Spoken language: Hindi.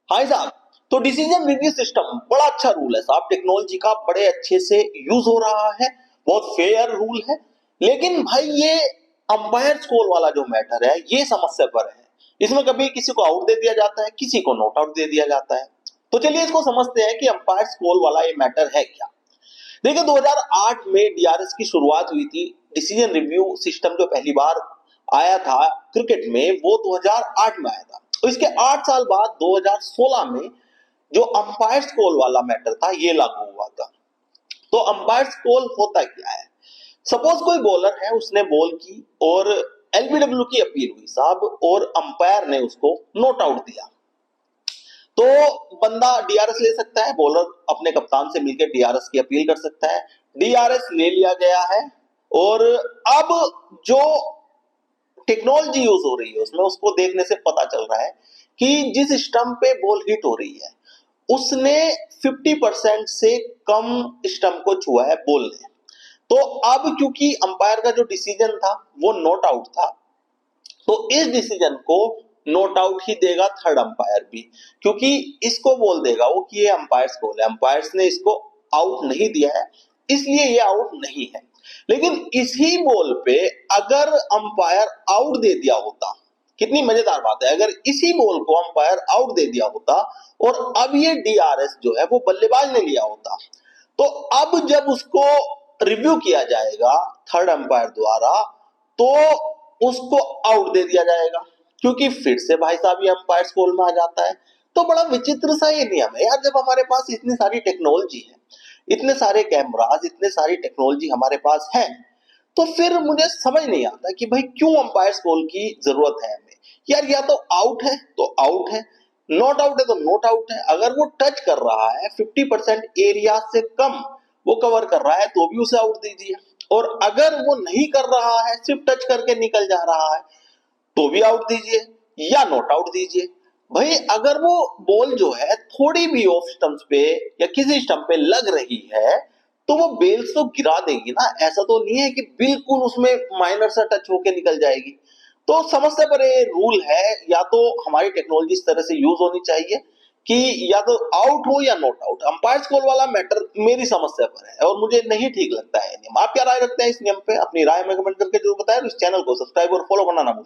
हाय साहब, तो डिसीजन रिव्यू सिस्टम बड़ा अच्छा रूल है साहब, टेक्नोलॉजी का बड़े अच्छे से यूज हो रहा है, बहुत फेयर रूल है। लेकिन भाई ये अंपायर स्कोर वाला जो मैटर है ये समस्या पर है। इसमें कभी किसी को आउट दे दिया जाता है, किसी को नॉट आउट दे दिया जाता है। तो चलिए इसको समझते हैं कि अंपायर स्कोर वाला ये मैटर है क्या। देखिए 2008 में डीआरएस की शुरुआत हुई थी। डिसीजन रिव्यू सिस्टम जो पहली बार आया था क्रिकेट में वो 2008 में आया था। तो इसके 8 साल बाद 2016 में जो अंपायर कॉल वाला मैटर था ये लागू हुआ था। तो अंपायर कॉल होता क्या है? सपोज कोई बॉलर है, उसने बॉल की और एलबीडब्ल्यू की अपील हुई साहब, और अंपायर ने उसको नॉट आउट दिया। तो बंदा डीआरएस ले सकता है, बॉलर अपने कप्तान से मिलकर डीआरएस की अपील कर सकता है। डीआरएस ले लिया गया है और अब जो टेक्नोलॉजी यूज हो रही है उसमें उसको देखने से पता चल रहा है कि जिस स्टंप पे बॉल हिट हो रही है उसने 50% से कम स्टंप को छुआ है बॉल ने। तो अब क्योंकि अंपायर का जो डिसीजन था वो नॉट आउट था, तो इस डिसीजन को नॉट आउट ही देगा थर्ड अंपायर भी, क्योंकि इसको बोल देगा वो कि ये अंपायर्स कॉल है, अंपायर्स ने इसको आउट नहीं दिया है इसलिए ये आउट नहीं है। लेकिन इसी बॉल पे अगर अंपायर आउट दे दिया होता, कितनी मजेदार बात है, अगर इसी बॉल को अंपायर आउट दे दिया होता और अब ये डीआरएस जो है वो बल्लेबाज ने लिया होता, तो अब जब उसको रिव्यू किया जाएगा थर्ड अंपायर द्वारा तो उसको आउट दे दिया जाएगा, क्योंकि फिर से भाई साहब ये अंपायर कॉल में आ जाता है। तो बड़ा विचित्र सा ये नियम है यार, जब हमारे पास इतनी सारी टेक्नोलॉजी है, इतने सारे कैमरास, इतने सारी टेक्नोलॉजी हमारे पास है, तो फिर मुझे समझ नहीं आता कि भाई क्यों अंपायर कॉल की जरूरत है हमें। यार या तो आउट है तो आउट है, नॉट आउट है तो नॉट आउट है। अगर वो टच कर रहा है 50% एरिया से कम वो कवर कर रहा है तो भी उसे आउट दीजिए, और अगर वो नहीं कर रहा है, सिर्फ टच करके निकल जा रहा है तो भी आउट दीजिए या नॉट आउट दीजिए। भाई अगर वो बॉल जो है थोड़ी भी ऑफ स्टंप पे या किसी स्टंप पे लग रही है तो वो बेल्स तो गिरा देगी ना, ऐसा तो नहीं है कि बिल्कुल उसमें माइनर सा टच होके निकल जाएगी। तो समझते पर ये रूल है, या तो हमारी टेक्नोलॉजी इस तरह से यूज होनी चाहिए कि या तो आउट हो या नॉट आउट। अंपायर कॉल वाला मैटर मेरी समस्या पर है और मुझे नहीं ठीक लगता है नियम। आप क्या राय रखते हैं इस नियम पे? अपनी राय में कमेंट करके जरूर बताएं। इस चैनल को सब्सक्राइब और फॉलो करना ना भूलें।